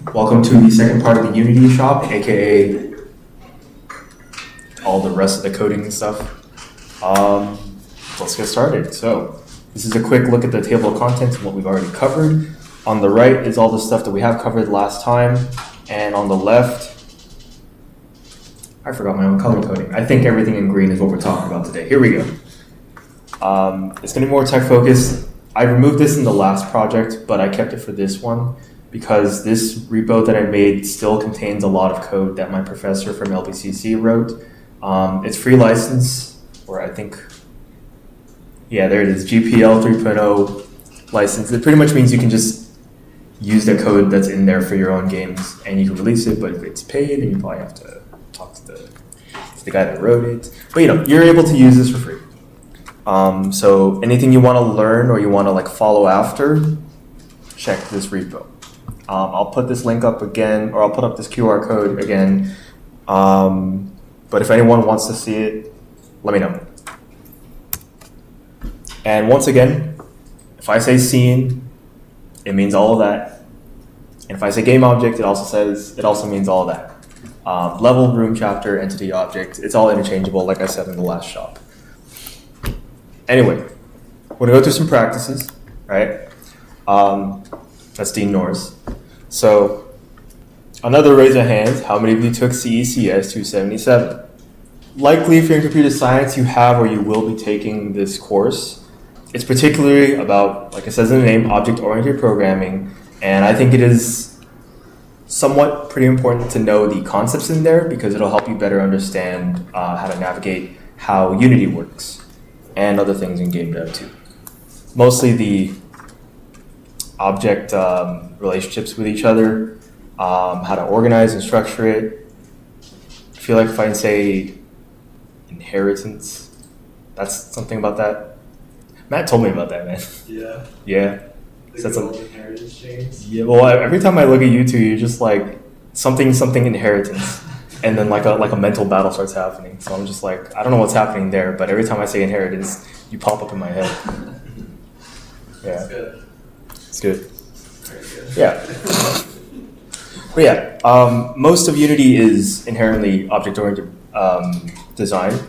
Welcome to the second part of the Unity shop, aka all the rest of the coding and stuff. Let's get started. So this is a quick look at the table of contents and what we've already covered. On the right is all the stuff that we have covered last time, and on the left, I forgot my own color coding. I think everything in green is what we're talking about today. Here we go. It's going to be more tech focused. I removed this in the last project, but I kept it for this one because this repo that I made still contains a lot of code that my professor from LBCC wrote. It's free license, or I think, yeah, there it is, GPL 3.0 license. It pretty much means you can just use the code that's in there for your own games and you can release it, but if it's paid, then you probably have to talk to the guy that wrote it. But you're able to use this for free. So anything you want to learn or you want to follow after, check this repo. I'll put this link up again, or I'll put up this QR code again. But if anyone wants to see it, let me know. And once again, if I say scene, it means all of that. And if I say game object, it also means all of that. Level, room, chapter, entity, object, it's all interchangeable, like I said in the last shop. Anyway, we're gonna go through some practices, right? That's Dean Norris. So, another raise of hands, how many of you took CECS 277? Likely, if you're in computer science, you have or you will be taking this course. It's particularly about, like it says in the name, object-oriented programming, and I think it is somewhat pretty important to know the concepts in there because it'll help you better understand how to navigate how Unity works and other things in game dev too. Mostly the object relationships with each other, how to organize and structure it. I feel like if I can say inheritance, that's something about that. Matt told me about that, man. Yeah. Yeah. That's some inheritance chains. Yeah. Well, every time I look at you two, you're just like something inheritance, and then like a mental battle starts happening. So I'm just like, I don't know what's happening there, but every time I say inheritance, you pop up in my head. Yeah. That's good. It's good. Very good. Yeah. But yeah, most of Unity is inherently object-oriented design.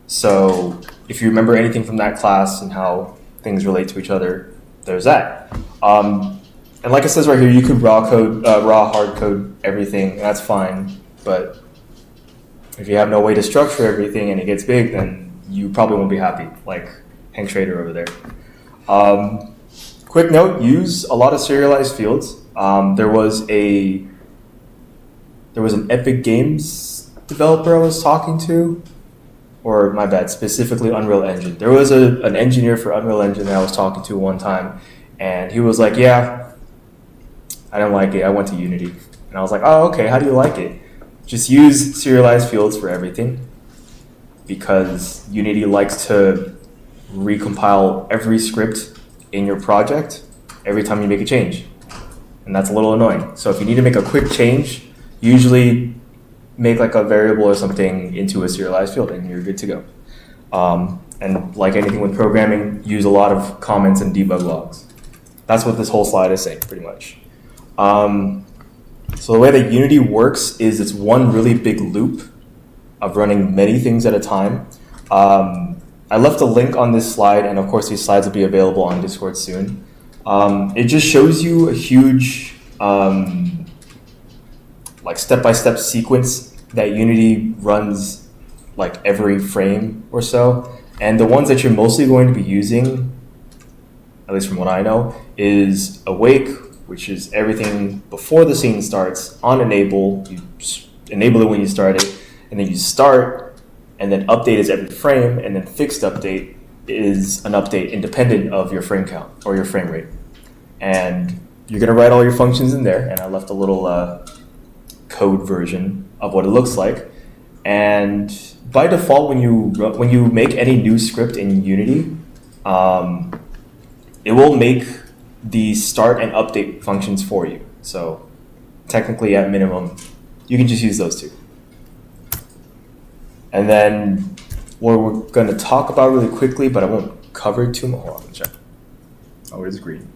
So if you remember anything from that class and how things relate to each other, there's that. And like it says right here, you could raw hard code everything, and that's fine. But if you have no way to structure everything and it gets big, then you probably won't be happy, like Hank Schrader over there. Quick note, use a lot of serialized fields. There was an Epic Games developer I was talking to, or my bad, specifically Unreal Engine. There was an engineer for Unreal Engine that I was talking to one time, and he was like, yeah, I didn't like it, I went to Unity. And I was like, oh, okay, how do you like it? Just use serialized fields for everything, because Unity likes to recompile every script in your project every time you make a change. And that's a little annoying. So if you need to make a quick change, usually make like a variable or something into a serialized field and you're good to go. And like anything with programming, use a lot of comments and debug logs. That's what this whole slide is saying, pretty much. So the way that Unity works is it's one really big loop of running many things at a time. I left a link on this slide, and of course these slides will be available on Discord soon. It just shows you a huge step-by-step sequence that Unity runs like every frame or so. And the ones that you're mostly going to be using, at least from what I know, is awake, which is everything before the scene starts, on enable, you enable it when you start it, and then you start, and then update is every frame, and then fixed update is an update independent of your frame count or your frame rate. And you're gonna write all your functions in there, and I left a little code version of what it looks like. And by default, when you make any new script in Unity, it will make the start and update functions for you. So technically, at minimum, you can just use those two. And then what we're going to talk about really quickly, but I won't cover it too much. Hold on, check. Oh, it is green.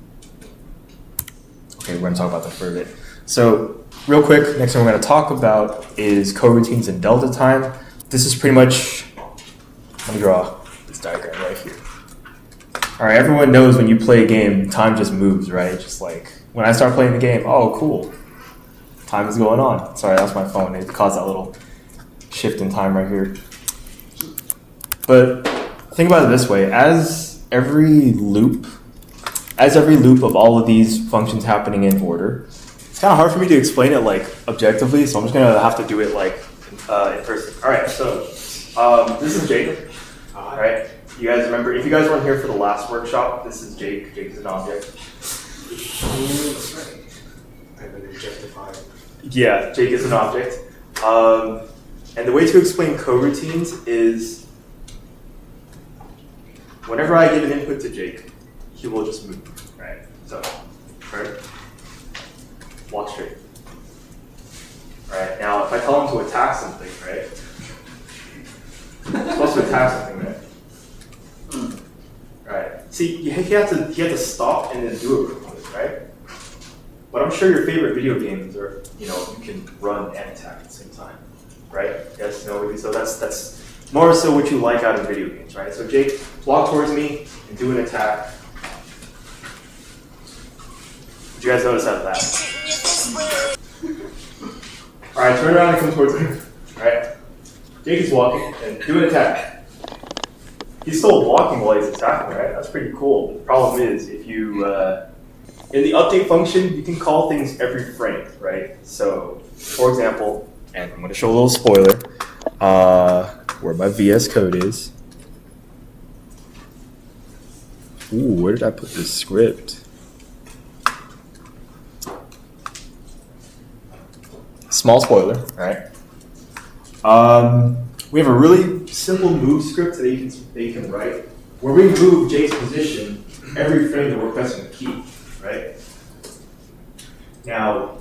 Okay, we're going to talk about that for a bit. So real quick, next thing we're going to talk about is coroutines and delta time. This is pretty much, let me draw this diagram right here. All right, everyone knows when you play a game, time just moves, right? Just like when I start playing the game, oh, cool. Time is going on. Sorry, that's my phone. It caused that little shift in time right here. But think about it this way. As every loop of all of these functions happening in order, it's kind of hard for me to explain it like objectively, so I'm just going to have to do it like in person. All right, so this is Jake. All right. You guys remember, if you guys weren't here for the last workshop, this is Jake. Jake is an object. I've been objectified. Yeah, Jake is an object. And the way to explain coroutines is whenever I give an input to Jake, he will just move, right? So, right? Walk straight. Right, now if I tell him to attack something, right? He's supposed to attack something, right? Right. See, he had to stop and then do a component, right? But I'm sure your favorite video games are, you can run and attack at the same time, right? Yes, no, maybe so. That's more so what you like out of video games, right? So Jake, walk towards me and do an attack. Did you guys notice that? All right, turn around and come towards me. All right. Jake is walking and do an attack. He's still walking while he's attacking, right? That's pretty cool. The problem is, if you, in the update function, you can call things every frame, right? So, for example, and I'm going to show a little spoiler, where my VS Code is. Ooh, where did I put this script? Small spoiler, right? We have a really simple move script that you can write where we move Jake's position every frame that we're pressing a key, right? Now,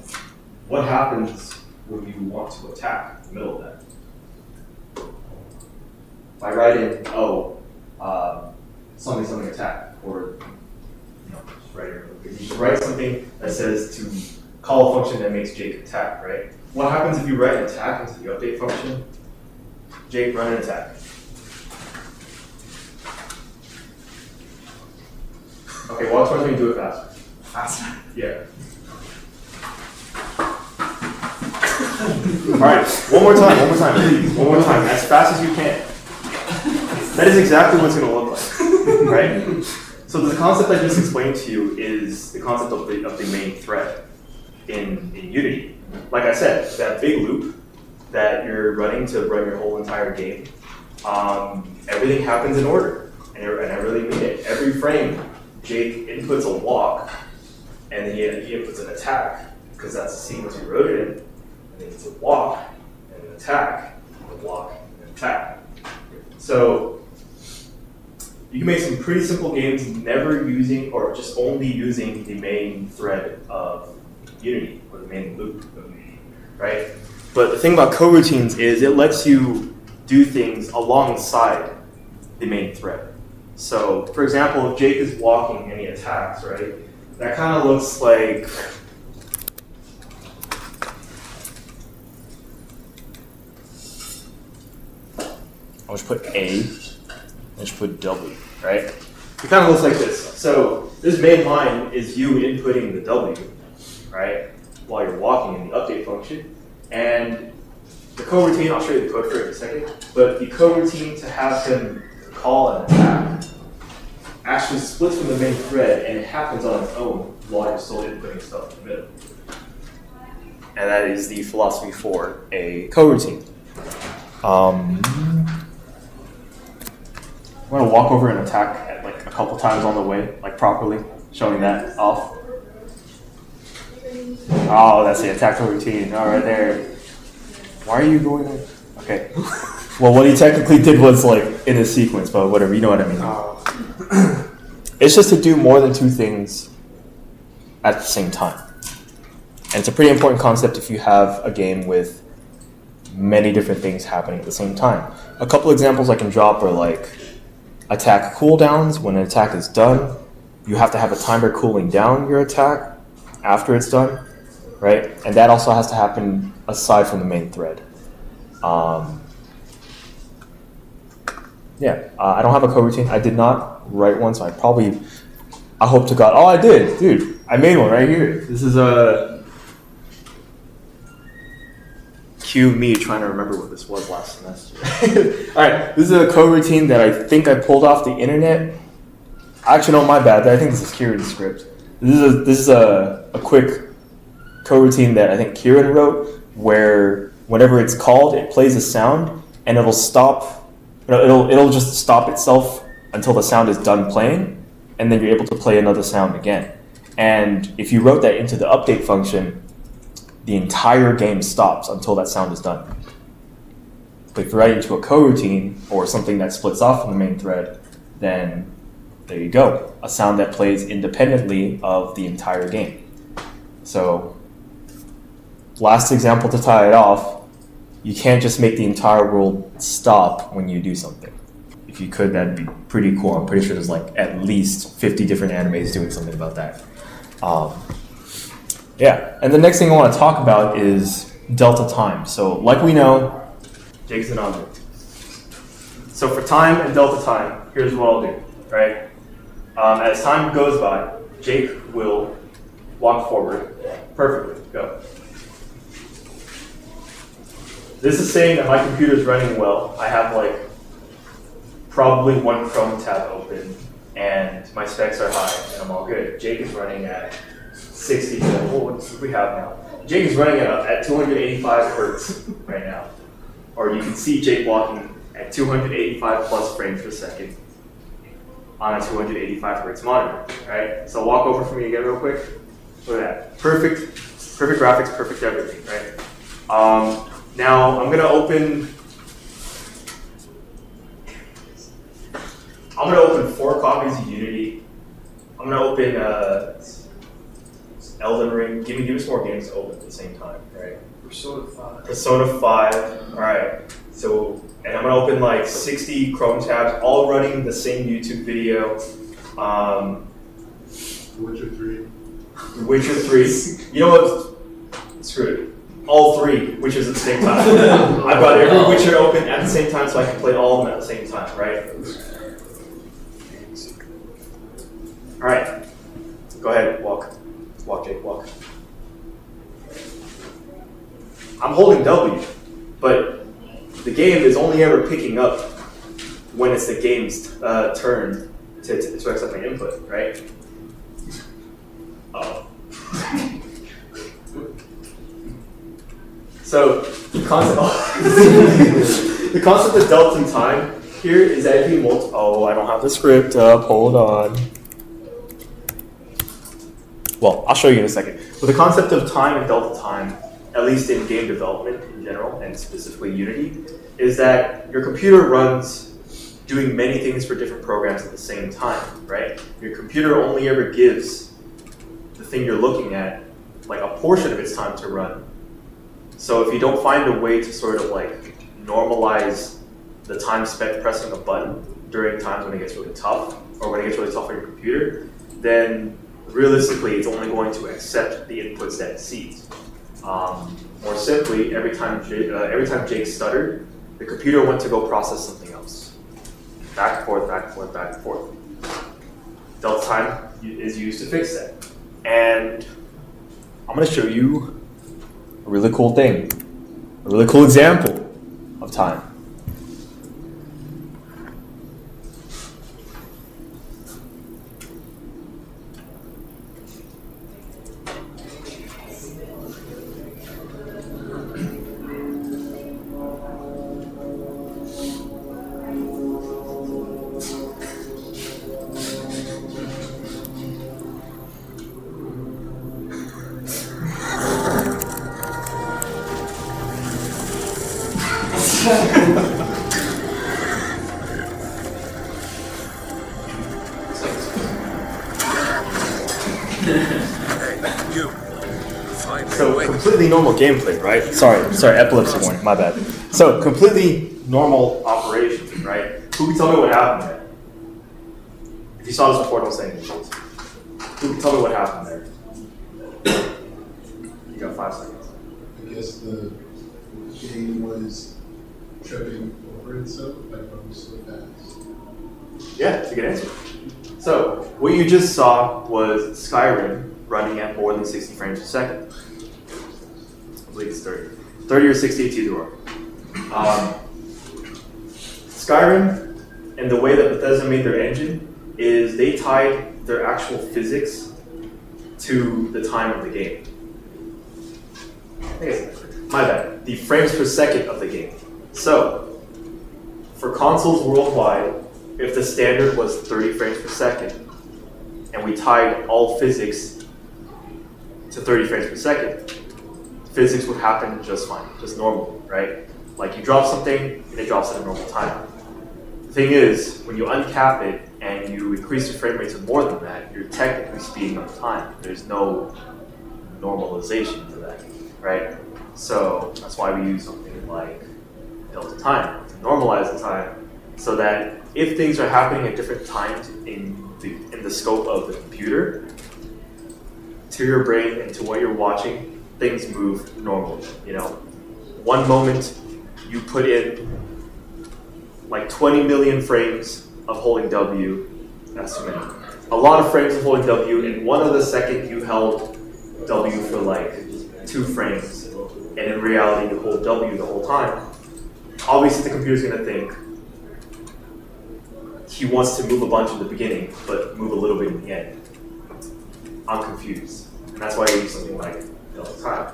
what happens when you want to attack in the middle of that? If I write in, something attack, or just write it. You should write something that says to call a function that makes Jake attack, right? What happens if you write an attack into the update function? Jake, run an attack. Okay, walk towards me and do it faster. Faster? Yeah. All right, one more time, please. One more time, as fast as you can. That is exactly what it's going to look like, right? So the concept I just explained to you is the concept of the main thread in Unity. Like I said, that big loop that you're running to run your whole entire game, everything happens in order, and I really mean it. Every frame, Jake inputs a walk, and then he inputs an attack, because that's the sequence we wrote it in, and then it's a walk, and an attack, and a walk, and an attack. So you can make some pretty simple games never using, or just only using the main thread of Unity, or the main loop of Unity, right? But the thing about coroutines is it lets you do things alongside the main thread. So, for example, if Jake is walking and he attacks, right, that kind of looks like I'll just put A, and just put W, right? It kind of looks like this. So this main line is you inputting the W, right, while you're walking in the update function. And the coroutine, I'll show you the code for it in a second, but the coroutine to have him call an attack actually splits from the main thread, and it happens on its own while you're still inputting stuff in the middle. And that is the philosophy for a coroutine. I'm going to walk over and attack at like a couple times on the way, like properly, showing that off. Oh, that's the attack routine. All right, there. Why are you going there? Okay. Well, what he technically did was like in a sequence, but whatever, you know what I mean. It's just to do more than two things at the same time. And it's a pretty important concept if you have a game with many different things happening at the same time. A couple examples I can drop are like attack cooldowns. When an attack is done, you have to have a timer cooling down your attack after it's done, right? And that also has to happen aside from the main thread. I don't have a coroutine. I did not write one, so I hope to God. Oh, I did, dude. I made one right here. This is cue me trying to remember what this was last semester. All right, this is a coroutine that I think I pulled off the internet. Actually, no, my bad. I think this is Kieran's script. This is a quick coroutine that I think Kieran wrote, where whenever it's called, it plays a sound and it'll stop. It'll just stop itself until the sound is done playing, and then you're able to play another sound again. And if you wrote that into the update function, the entire game stops until that sound is done. But if you write it into a coroutine or something that splits off from the main thread, then there you go, a sound that plays independently of the entire game. So, last example to tie it off, you can't just make the entire world stop when you do something. If you could, that'd be pretty cool. I'm pretty sure there's like at least 50 different animes doing something about that. And the next thing I want to talk about is delta time. So like we know, Jake's an object. So for time and delta time, here's what I'll do, right? As time goes by, Jake will walk forward. Perfectly, go. This is saying that my computer is running well. I have like probably one Chrome tab open and my specs are high and I'm all good. Jake is running at 60, what do we have now? Jake is running at 285 hertz right now. Or you can see Jake walking at 285 plus frames per second on a 285 hertz monitor, right? So walk over for me again real quick. Look at that. Perfect graphics, perfect everything, right? Now I'm gonna open 4 copies of Unity. I'm gonna open Elden Ring. Give me some more games to open at the same time, right? Persona 5. Persona 5. All right. So, and I'm gonna open like 60 Chrome tabs, all running the same YouTube video. Witcher 3. Witcher 3. You know what? Screw it. All 3 Witchers at the same time. I've got every Witcher open at the same time so I can play all of them at the same time, right? All right. Go ahead, walk. Walk, Jake, walk. I'm holding W, but the game is only ever picking up when it's the game's turn to accept my input, right? Oh. So the concept of delta time here is that if you I don't have the script up. Hold on. Well, I'll show you in a second. But the concept of time and delta time, at least in game development in general, and specifically Unity, is that your computer runs doing many things for different programs at the same time, right? Your computer only ever gives the thing you're looking at like a portion of its time to run. So if you don't find a way to sort of like normalize the time spent pressing a button during times when it gets really tough, or when it gets really tough on your computer, then realistically it's only going to accept the inputs that it sees. More simply, every time Jake stuttered, the computer went to go process something else. Back and forth, back and forth, back and forth. Delta time is used to fix that. And I'm going to show you a really cool thing, a really cool example of time. So completely normal gameplay, right? Sorry, epilepsy warning, my bad. So completely normal operation, right? Who can tell me what happened there? If you saw this before, don't say anything. Who can tell me what happened there? You got 5 seconds. I guess the game was tripping over itself by going so fast. Yeah, that's a good answer. So, what you just saw was Skyrim running at more than 60 frames per second. I believe it's 30. 30 or 60, it's either or. Skyrim, and the way that Bethesda made their engine, is they tied their actual physics to the time of the game. My bad. The frames per second of the game. So, for consoles worldwide, if the standard was 30 frames per second, and we tied all physics to 30 frames per second, physics would happen just fine, just normal, right? Like you drop something, and it drops at a normal time. The thing is, when you uncap it and you increase the frame rate to more than that, you're technically speeding up time. There's no normalization to that, right? So that's why we use something like delta time to normalize the time, so that if things are happening at different times in the scope of the computer, to your brain and to what you're watching, things move normally. You know, one moment you put in like 20 million frames of holding W, that's too many. A lot of frames of holding W, and 1 other second you held W for like 2 frames, and in reality you hold W the whole time. Obviously the computer's gonna think he wants to move a bunch in the beginning, but move a little bit in the end. I'm confused. And that's why I use something like delta time.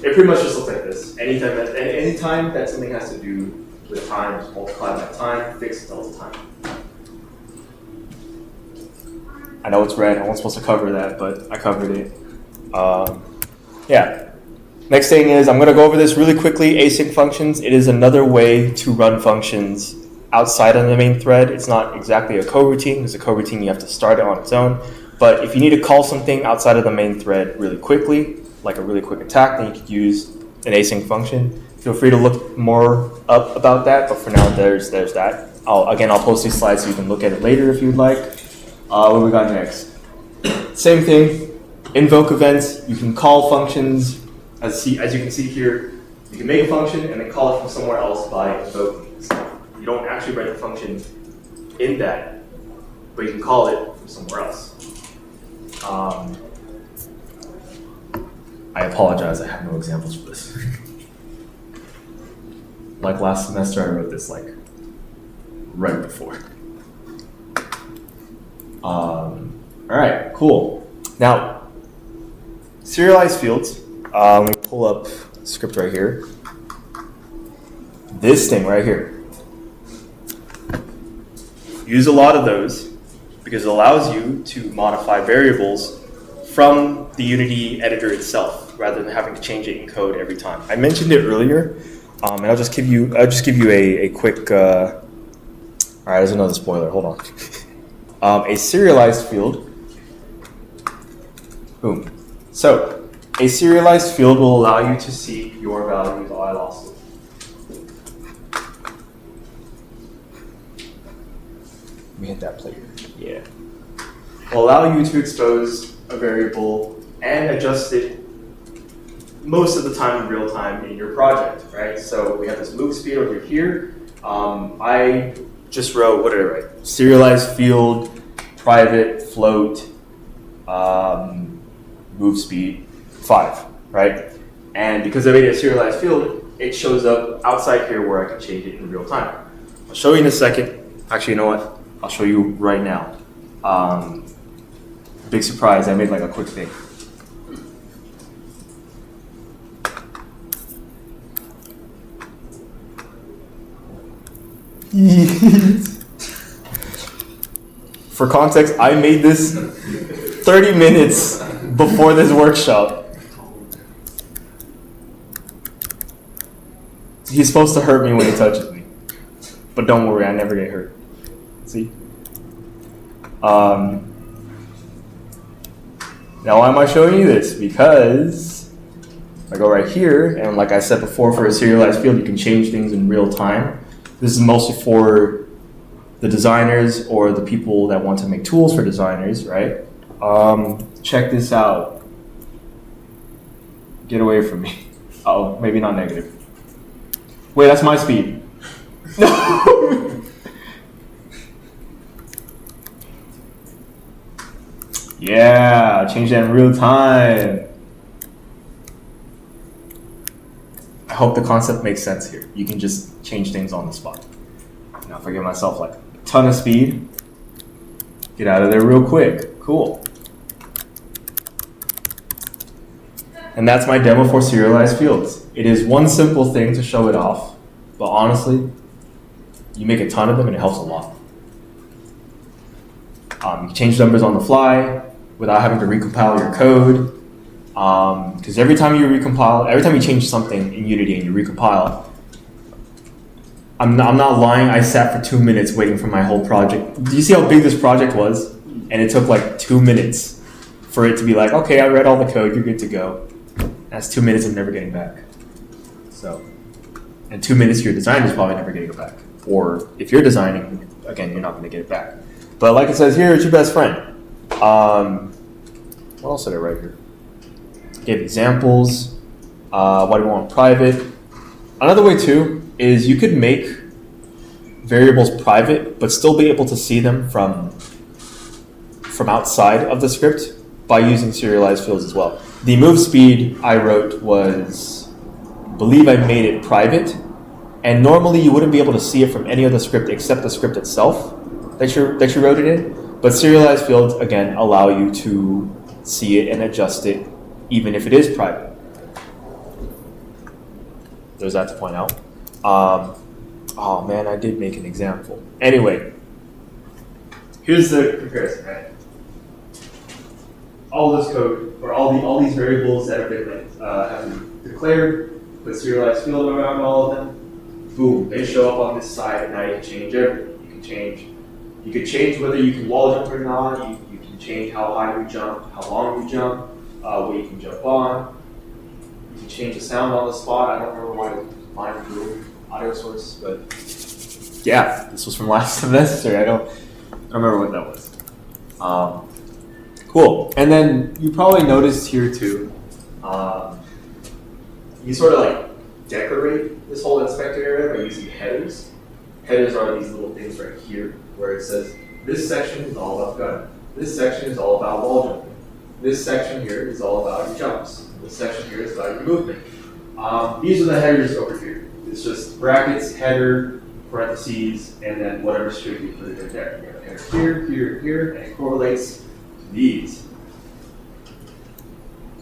It pretty much just looks like this. Anytime that something has to do with time, just multiply by time, fix delta time. I know it's red, I wasn't supposed to cover that, but I covered it. Yeah. Next thing is, I'm gonna go over this really quickly, async functions. It is another way to run functions outside of the main thread. It's not exactly a coroutine. There's a coroutine, you have to start it on its own. But if you need to call something outside of the main thread really quickly, like a really quick attack, then you could use an async function. Feel free to look more up about that, but for now, there's that. I'll post these slides so you can look at it later if you'd like. What do we got next? Same thing, invoke events. You can call functions, as you can see here. You can make a function and then call it from somewhere else by invoking it. You don't actually write the function in that, but you can call it from somewhere else. I apologize, I have no examples for this. Like last semester, I wrote this like right before. All right, cool. Now, serialized fields. Let me pull up the script right here. This thing right here. Use a lot of those because it allows you to modify variables from the Unity editor itself, rather than having to change it in code every time. I mentioned it earlier, and I'll just give you a quick. All right, there's another spoiler. Hold on. A serialized field. Boom. So, a serialized field will allow you to see your values. Oh, I lost it. Let me hit that play. Yeah. Will allow you to expose a variable and adjust it most of the time in real time in your project, right? So we have this move speed over here. I just wrote, what did I write? Serialized field, private, float, move speed, 5, right? And because I made it a serialized field, it shows up outside here where I can change it in real time. I'll show you in a second. Actually, you know what? I'll show you right now. Big surprise, I made like a quick thing. For context, I made this 30 minutes before this workshop. He's supposed to hurt me when he touches me. But don't worry, I never get hurt. See? Now why am I showing you this? Because I go right here, and like I said before, for a serialized field, you can change things in real time. This is mostly for the designers or the people that want to make tools for designers, right? Check this out. Get away from me. Oh, maybe not negative. Wait, that's my speed. No. Yeah, change that in real time. I hope the concept makes sense here. You can just change things on the spot. Now, if I give myself like a ton of speed, get out of there real quick. Cool. And that's my demo for serialized fields. It is one simple thing to show it off, but honestly, you make a ton of them and it helps a lot. You can change numbers on the fly without having to recompile your code. Because every time you change something in Unity and you recompile, I'm not lying, I sat for 2 minutes waiting for my whole project. Do you see how big this project was? And it took like 2 minutes for it to be like, okay, I read all the code, you're good to go. That's 2 minutes of never getting back. So, and 2 minutes your designer is probably never getting it back. Or if you're designing, again, you're not going to get it back. But like it says here, it's your best friend. What else did I write here? Give examples. Why do we want private? Another way too is you could make variables private, but still be able to see them from outside of the script by using serialized fields as well. The move speed I wrote was, I believe I made it private, and normally you wouldn't be able to see it from any other script except the script itself that you wrote it in. But serialized fields again allow you to see it and adjust it even if it is private. There's that to point out. Oh man, I did make an example. Anyway, here's the comparison, right? All this code, or all these variables that have been declared, put serialized field around all of them. Boom, they show up on this side, and now you can change everything. You can change whether you can wall jump or not. You can change how high you jump, how long you jump, what you can jump on. You can change the sound on the spot. I don't remember why mine grew audio source, but yeah, this was from last semester. I don't remember what that was. Cool. And then you probably noticed here too, you sort of like decorate this whole inspector area by using headers. Headers are these little things right here where it says, this section is all about gun. This section is all about wall jumping. This section here is all about your jumps. This section here is about your movement. These are the headers over here. It's just brackets, header, parentheses, and then whatever string you put it in there. You have a header here, here, here, and it correlates to these.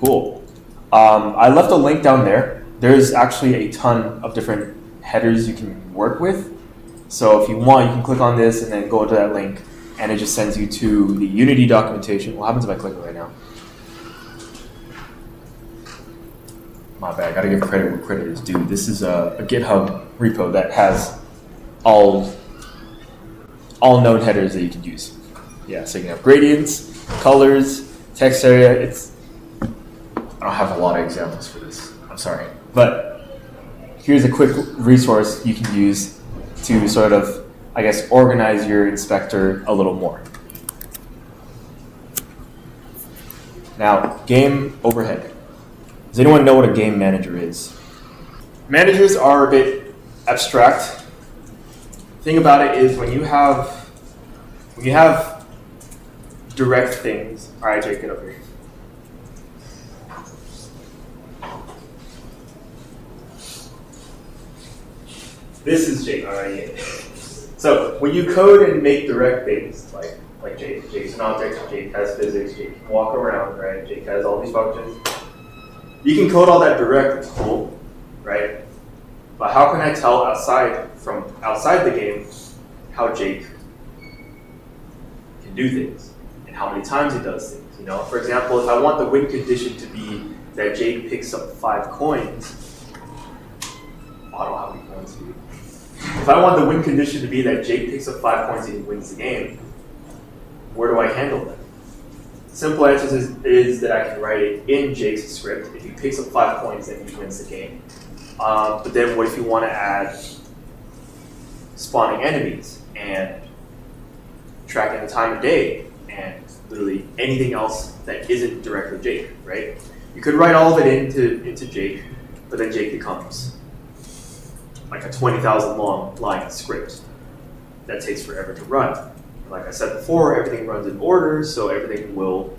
Cool. I left a link down there. There's actually a ton of different headers you can work with. So if you want, you can click on this and then go to that link, and it just sends you to the Unity documentation. What happens if I click it right now? My bad, I gotta give credit where credit is due. This is a GitHub repo that has all known headers that you can use. Yeah, so you can have gradients, colors, text area. I don't have a lot of examples for this, I'm sorry. But here's a quick resource you can use to sort of, I guess, organize your inspector a little more. Now, game overhead. Does anyone know what a game manager is? Managers are a bit abstract. The thing about it is when you have direct things. All right, Jake, get up here. This is Jake, all right. So when you code and make direct things, like Jake's an object, Jake has physics, Jake can walk around, right? Jake has all these functions. You can code all that direct, it's cool, right? But how can I tell outside the game how Jake can do things and how many times he does things? You know, for example, if I want the win condition to be that Jake picks up 5 coins, I don't have any coins for you. If I want the win condition to be that Jake picks up 5 coins and he wins the game, where do I handle that? Simple answer is that I can write it in Jake's script. If he picks up 5 coins, then he wins the game. But then what if you want to add spawning enemies and tracking the time of day and literally anything else that isn't directly Jake, right? You could write all of it into Jake, but then Jake becomes like a 20,000 long line script that takes forever to run. And like I said before, everything runs in order, so everything will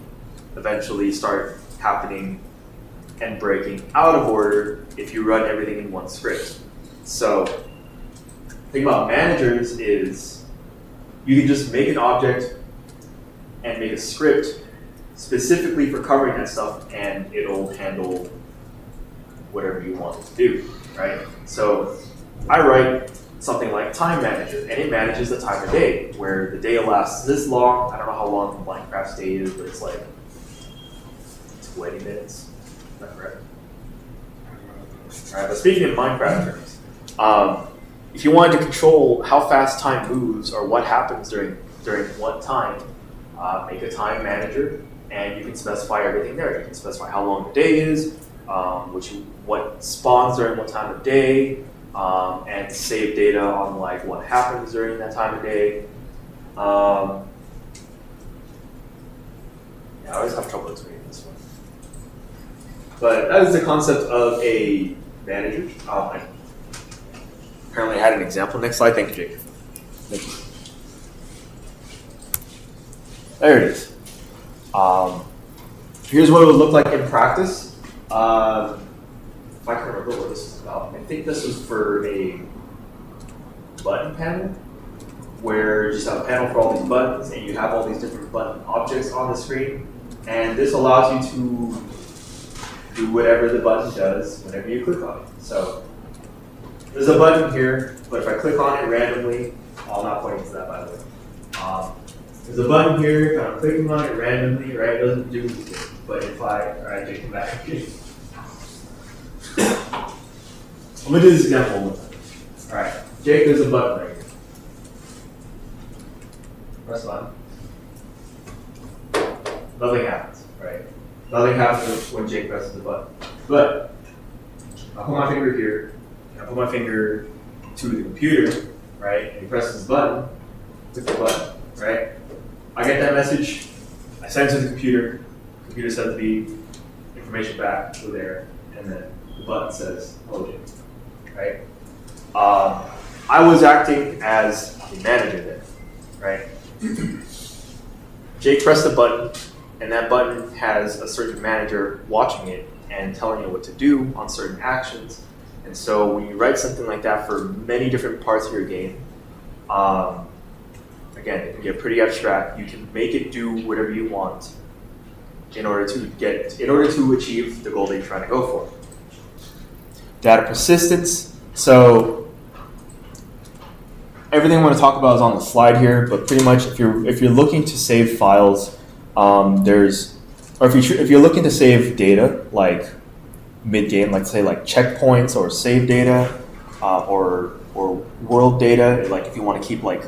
eventually start happening and breaking out of order if you run everything in one script. So the thing about managers is you can just make an object and make a script specifically for covering that stuff, and it'll handle whatever you want it to do, right? So I write something like time manager, and it manages the time of day, where the day lasts this long. I don't know how long Minecraft's day is, but it's like 20 minutes. Is that correct? All right, but speaking in Minecraft terms, if you wanted to control how fast time moves or what happens during what time, make a time manager, and you can specify everything there. You can specify how long the day is, what spawns during what time of day, and save data on like what happens during that time of day. I always have trouble explaining this one. But that is the concept of a manager. I apparently had an example. Next slide. Thank you, Jake. Thank you. There it is. Here's what it would look like in practice. If I can remember what this is about, I think this was for a button panel, where you just have a panel for all these buttons, and you have all these different button objects on the screen. And this allows you to do whatever the button does whenever you click on it. So there's a button here, but if I click on it randomly, I'm not pointing to that, by the way. There's a button here, if I'm clicking on it randomly, right? It doesn't do anything. But if all right, Jake, come back. I'm gonna do this example one time. All right, Jake, there's a button right here. Press the button. Nothing happens, right? Nothing happens when Jake presses the button. But I put my finger here, and I put my finger to the computer, right? And he presses the button, click the button, right? I get that message, I send it to the computer sends the information back to there, and then the button says, hello, Jake, right? I was acting as the manager there, right? Jake pressed the button, and that button has a certain manager watching it and telling it what to do on certain actions. And so when you write something like that for many different parts of your game, again, it can get pretty abstract. You can make it do whatever you want in order to achieve the goal that you're trying to go for. Data persistence. So everything I want to talk about is on the slide here, but pretty much if you're looking to save files, if you're looking to save data like mid-game, like say like checkpoints or save data, or world data, like if you want to keep like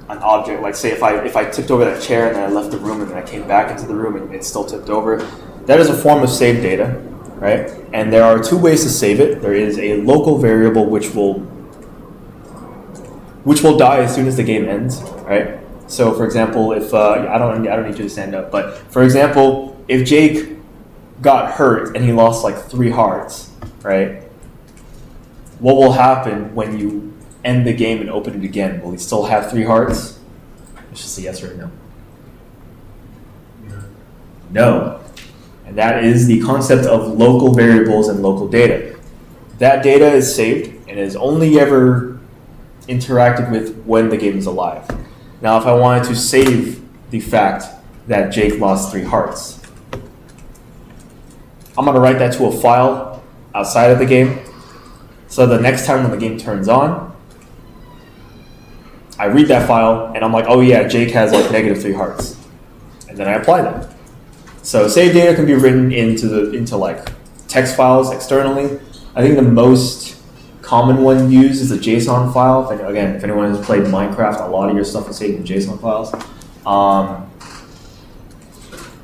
an object, like say if I tipped over that chair and then I left the room and then I came back into the room and it's still tipped over, that is a form of saved data, right? And there are two ways to save it. There is a local variable which will die as soon as the game ends, right? So for example, if I don't need you to stand up, but for example, if Jake got hurt and he lost like 3 hearts, right? What will happen when you end the game and open it again? Will he still have 3 hearts? It's just a yes or a no. No. And that is the concept of local variables and local data. That data is saved and is only ever interacted with when the game is alive. Now, if I wanted to save the fact that Jake lost 3 hearts, I'm going to write that to a file outside of the game. So the next time when the game turns on, I read that file and I'm like, oh yeah, Jake has like -3 hearts. And then I apply that. So save data can be written into like text files externally. I think the most common one used is a JSON file. If anyone has played Minecraft, a lot of your stuff is saved in JSON files.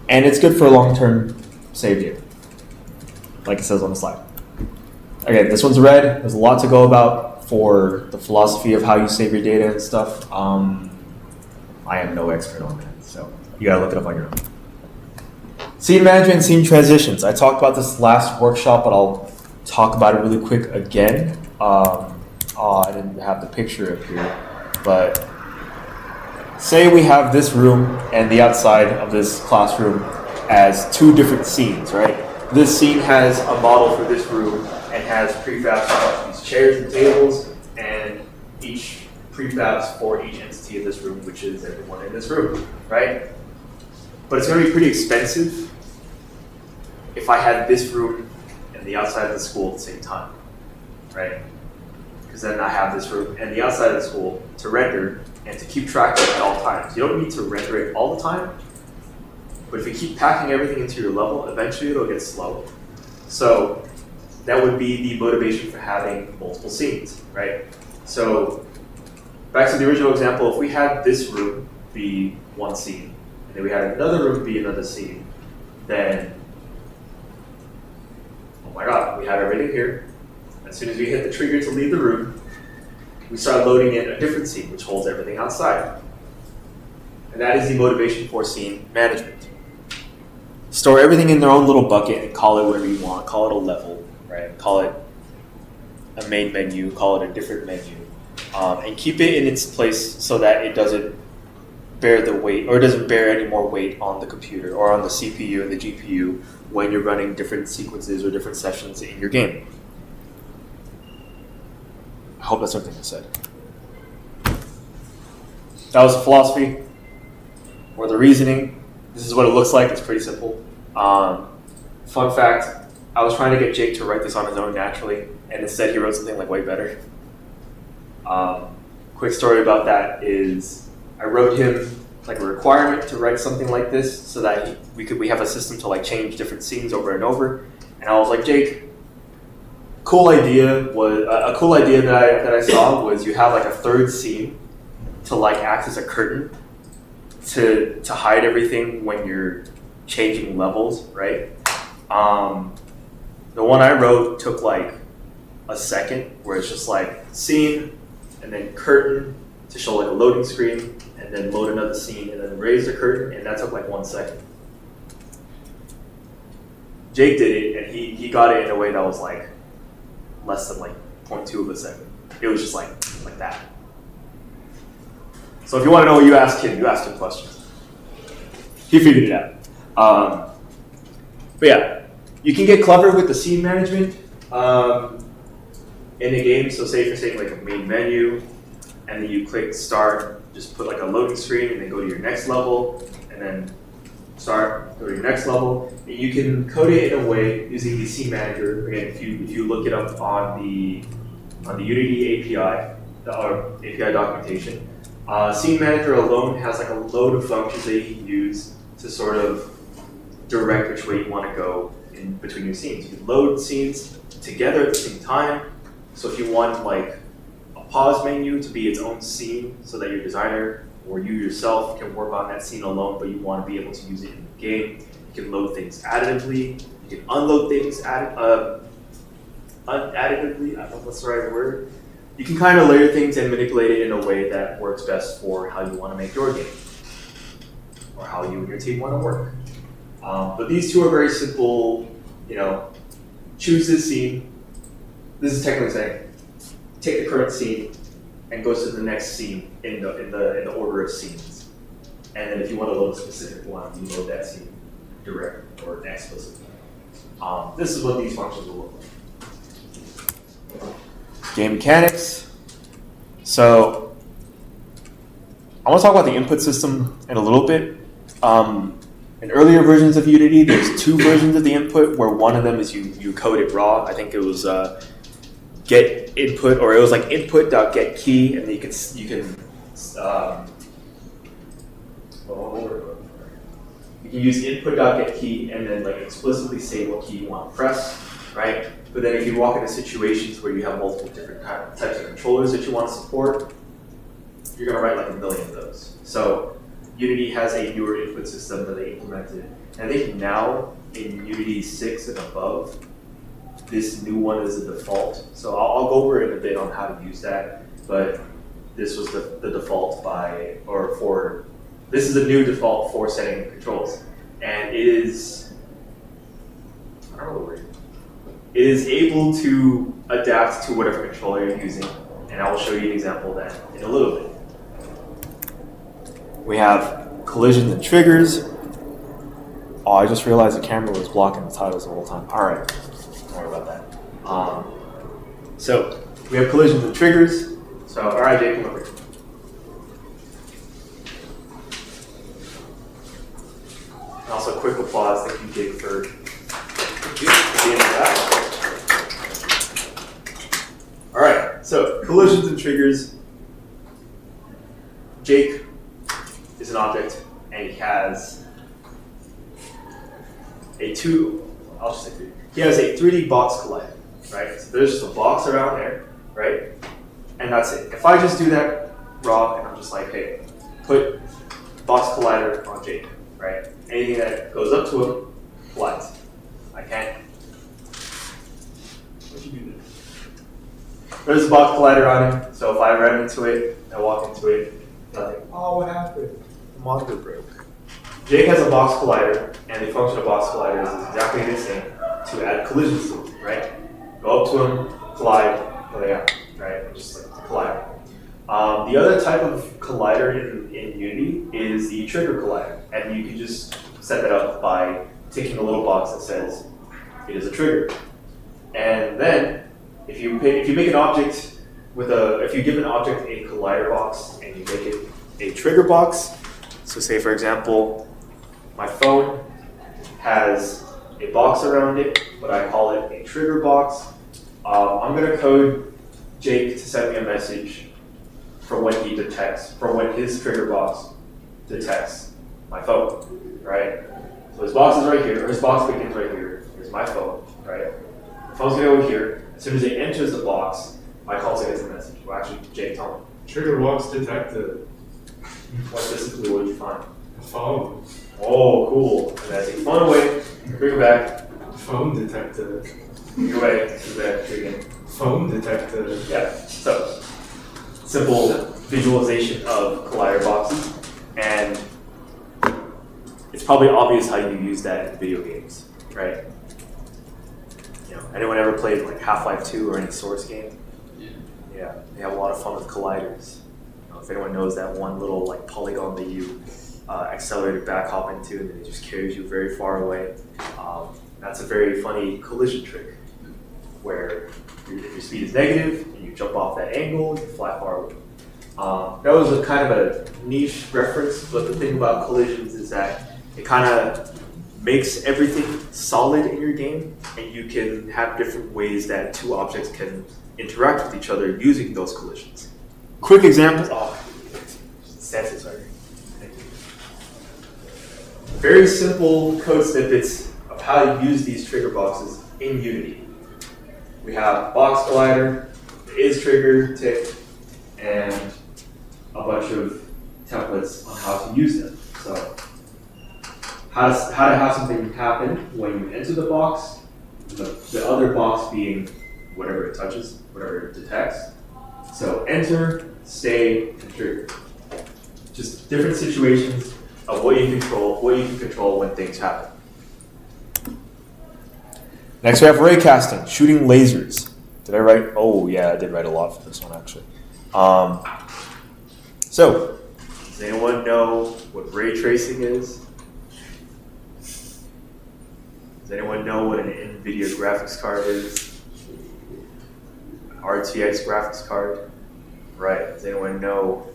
And it's good for long-term save data, like it says on the slide. Okay, this one's red. There's a lot to go about for the philosophy of how you save your data and stuff. I am no expert on that, so you gotta look it up on your own. Scene management and scene transitions. I talked about this last workshop, but I'll talk about it really quick again. I didn't have the picture up here, but say we have this room and the outside of this classroom as two different scenes, right? This scene has a model for this room and has prefabs for these chairs and tables, and each prefabs for each entity of this room, which is everyone in this room, right? But it's going to be pretty expensive if I had this room and the outside of the school at the same time, right? Because then I have this room and the outside of the school to render and to keep track of it at all times. You don't need to render it all the time, but if you keep packing everything into your level, eventually it'll get slow. So that would be the motivation for having multiple scenes, right? So back to the original example, if we had this room be one scene, and then we had another room be another scene, then, oh my God, we have everything here. As soon as we hit the trigger to leave the room, we start loading in a different scene, which holds everything outside. And that is the motivation for scene management. Store everything in their own little bucket and call it whatever you want. Call it a level, right? Call it a main menu, call it a different menu. And keep it in its place so that it doesn't bear the weight, or it doesn't bear any more weight on the computer or on the CPU and the GPU when you're running different sequences or different sessions in your game. I hope that's everything I said. That was the philosophy or the reasoning. This is what it looks like. It's pretty simple. Fun fact, I was trying to get Jake to write this on his own naturally, and instead he wrote something like way better. Quick story about that is I wrote him like a requirement to write something like this so that we have a system to like change different scenes over and over. And I was like, Jake, a cool idea that I saw was you have like a third scene to like act as a curtain to hide everything when you're changing levels, right? The one I wrote took like a second, where it's just like scene and then curtain to show like a loading screen, and then load another scene and then raise the curtain, and that took like 1 second. Jake did it, and he got it in a way that was like less than like 0.2 of a second. It was just like that. So if you want to know what you ask him questions. He figured it out. But yeah, you can get clever with the scene management in the game. So say if you're saying like a main menu, and then you click start, just put like a loading screen, and then go to your next level, and then start, go to your next level. And you can code it in a way using the scene manager. Again, if you look it up on the Unity API or API documentation, scene manager alone has like a load of functions that you can use to sort of direct which way you want to go in between your scenes. You can load scenes together at the same time. So if you want like a pause menu to be its own scene so that your designer or you yourself can work on that scene alone, but you want to be able to use it in the game, you can load things additively. You can unload things additively. I don't know if that's the right word. You can kind of layer things and manipulate it in a way that works best for how you want to make your game or how you and your team want to work. But these two are very simple. Choose this scene. This is technically saying, take the current scene and go to the next scene in the order of scenes. And then if you want to load a specific one, you load that scene direct or explicitly. This is what these functions will look like. Game mechanics. So I want to talk about the input system in a little bit. In earlier versions of Unity, there's two versions of the input, where one of them is you code it raw. I think it was get input, or it was like input.getKey, and then you can use input.getKey and then like explicitly say what key you want to press, right? But then if you walk into situations where you have multiple different types of controllers that you want to support, you're going to write like a million of those. So Unity has a newer input system that they implemented. And I think now in Unity 6 and above, this new one is the default. So I'll go over it in a bit on how to use that. But this was the default this is a new default for setting controls. And it is I don't know the word, is able to adapt to whatever controller you're using. And I will show you an example of that in a little bit. We have collisions and triggers. Oh, I just realized the camera was blocking the titles the whole time. All right, don't worry about that. So we have collisions and triggers. So, all right, Jake, come over here. And also, quick applause. Thank you, Jake, for being that. All right, so collisions and triggers. Jake is an object, and he has I'll just say 3D. He has a 3D box collider, right? So there's just a box around there, right? And that's it. If I just do that raw, and I'm just like, hey, put box collider on Jake, right? Anything that goes up to him collides. I can't. What'd you do there? There's a box collider on him, so if I ran into it, I walk into it, nothing. Oh, what happened? The monitor broke. Jake has a box collider, and the function of box collider is exactly the same to add collisions to it, right? Go up to him, collide, there they are, right? Just like the collider. The other type of collider in Unity is the trigger collider, and you can just set that up by ticking a little box that says it is a trigger. And then if you make an object if you give an object a collider box and you make it a trigger box, so say for example, my phone has a box around it, but I call it a trigger box. I'm going to code Jake to send me a message for when he detects, for when his trigger box detects my phone, right? So his box is right here, or his box begins right here. Here's my phone, right? The phone's going to go here. As soon as it enters the box, my console gets a message. Well, actually, Jake, tell me. Trigger box detected. What specifically, what did you find? A phone. Oh, cool. And then I take the phone away, bring it back. Phone detected. Bring it away, take it back, here again. Phone detected. Yeah, so simple visualization of collider boxes, and it's probably obvious how you use that in video games, right? You know, anyone ever played like Half-Life 2 or any Source game? Yeah, they have a lot of fun with colliders. You know, if anyone knows that one little like polygon that you accelerated back hop into, and then it just carries you very far away. That's a very funny collision trick, where your speed is negative, and you jump off that angle, you fly far away. That was a kind of a niche reference, but the thing about collisions is that it kind of makes everything solid in your game, and you can have different ways that two objects can interact with each other using those collisions. Quick examples. Oh, Stances, sorry. Very simple code snippets of how to use these trigger boxes in Unity. We have box collider, is trigger, tick, and a bunch of templates on how to use them. So, how to have something happen when you enter the box, the other box being whatever it touches, whatever it detects. So enter, stay, and trigger. Just different situations of what you can control when things happen. Next we have ray casting, shooting lasers. Did I write? Oh yeah, I did write a lot for this one actually. So, does anyone know what ray tracing is? Does anyone know what an NVIDIA graphics card is? An RTX graphics card? Right. Does anyone know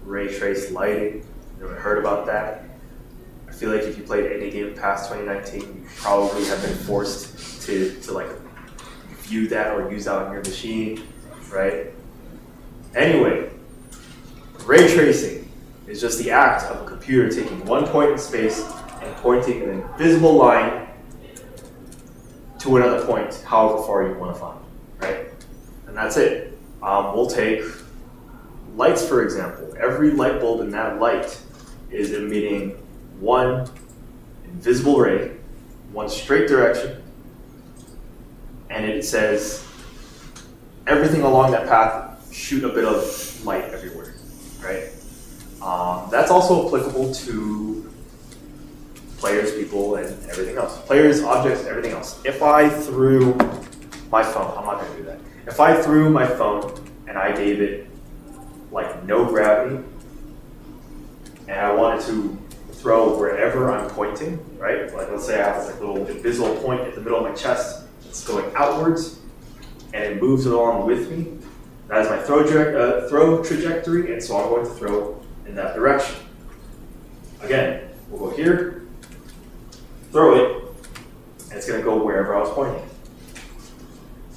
ray trace lighting? Anyone heard about that? I feel like if you played any game past 2019, you probably have been forced to like view that or use that on your machine, right? Anyway, ray tracing is just the act of a computer taking one point in space and pointing an invisible line to another point, however far you want to find, right? And that's it. We'll take lights, for example. Every light bulb in that light is emitting one invisible ray, one straight direction, and it says everything along that path shoot a bit of light everywhere, right? That's also applicable to players, people, and everything else. Players, objects, and everything else. If I threw my phone, I'm not going to do that. If I threw my phone and I gave it like no gravity, and I wanted to throw wherever I'm pointing, right? Like let's say I have this like little invisible point at the middle of my chest that's going outwards, and it moves along with me. That is my throw trajectory, and so I'm going to throw in that direction. Again, we'll go here, throw it, and it's going to go wherever I was pointing.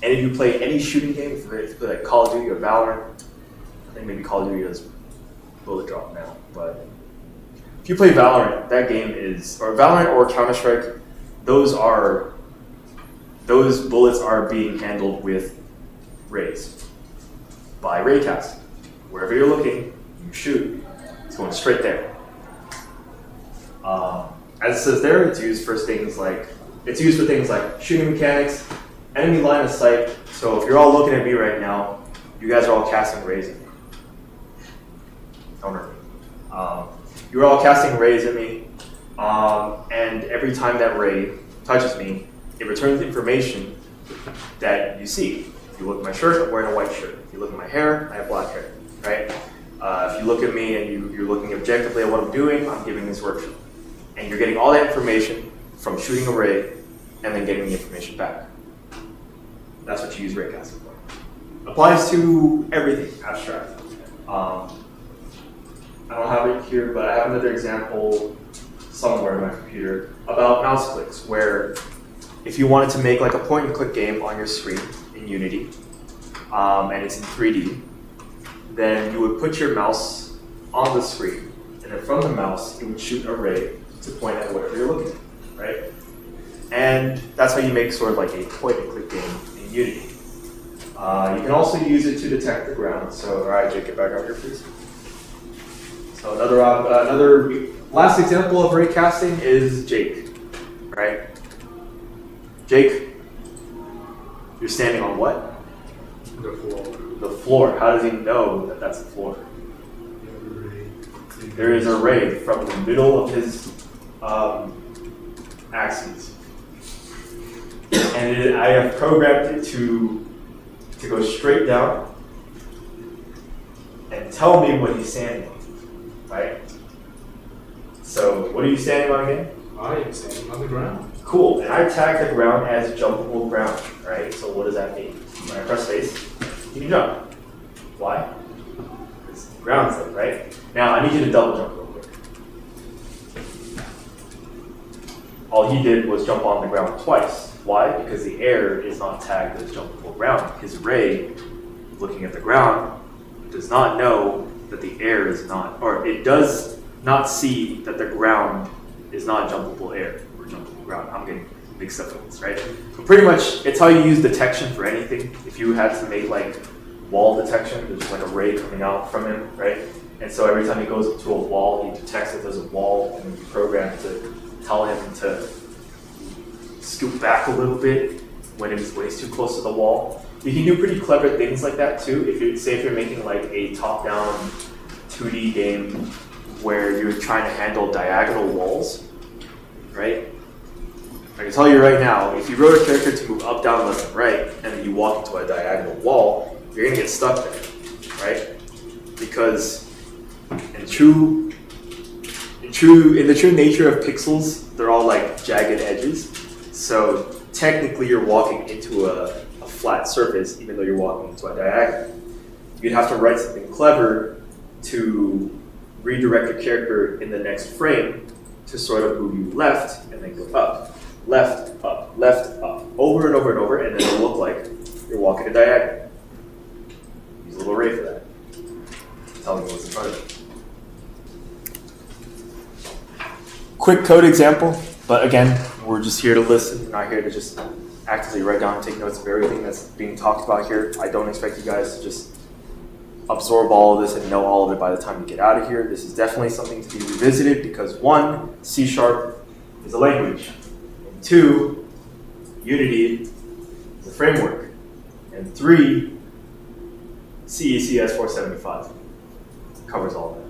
And if you play any shooting game, if you play like Call of Duty or Valorant, I think maybe Call of Duty does bullet drop now, but if you play Valorant, that game is, or Valorant or Counter-Strike, those bullets are being handled with rays by ray casting. Wherever you're looking, you shoot. It's going straight there. As it says there, it's used for things like shooting mechanics, enemy line of sight. So if you're all looking at me right now, you guys are all casting rays at me. Don't hurt me. You're all casting rays at me, and every time that ray touches me, it returns information that you see. If you look at my shirt, I'm wearing a white shirt. If you look at my hair, I have black hair, right? If you look at me and you're looking objectively at what I'm doing, I'm giving this workshop. And you're getting all that information from shooting a ray and then getting the information back. That's what you use raycasting for. Applies to everything abstract. I don't have it here, but I have another example somewhere in my computer about mouse clicks, where if you wanted to make like a point and click game on your screen in Unity, and it's in 3D, then you would put your mouse on the screen, and then from the mouse, it would shoot a ray to point at whatever you're looking at, right? And that's how you make sort of like a point and click game in Unity. You can also use it to detect the ground. So, all right, Jake, get back up here, please. So another last example of ray casting is Jake, right? Jake, you're standing on what? The floor. The floor. How does he know that that's the floor? There is a ray from the middle of his axes, and I have programmed it to go straight down and tell me what he's standing on, right? So what are you standing on again? I am standing on the ground. Cool, and I tag the ground as jumpable ground, right? So what does that mean? When I press space, you can jump. Why? Because the ground's there, right? Now I need you to double jump real quick. All he did was jump on the ground twice. Why? Because the air is not tagged as jumpable ground. His ray, looking at the ground, does not know that the air is not, or it does not see that the ground is not jumpable air or jumpable ground. I'm getting mixed up with this, right? But pretty much, it's how you use detection for anything. If you had to make like wall detection, there's just like a ray coming out from him, right? And so every time he goes up to a wall, he detects that there's a wall, and you program to tell him to scoot back a little bit when he's too close to the wall. You can do pretty clever things like that too. If you're making like a top-down 2D game where you're trying to handle diagonal walls, right? I can tell you right now, if you wrote a character to move up, down, left, and right, and then you walk into a diagonal wall, you're gonna get stuck there, right? Because in the true nature of pixels, they're all like jagged edges. So technically you're walking into a flat surface, even though you're walking into a diagonal. You'd have to write something clever to redirect your character in the next frame to sort of move you left and then go up, left, up, over and over and over, and then it'll look like you're walking a diagonal. Use a little ray for that. Tell me what's in front of it. Quick code example, but again, we're just here to listen. We're not here to just actively write down and take notes of everything that's being talked about here. I don't expect you guys to just absorb all of this and know all of it by the time you get out of here. This is definitely something to be revisited because 1, C# is a language, and 2, Unity is a framework, and 3, CECS 475 covers all that.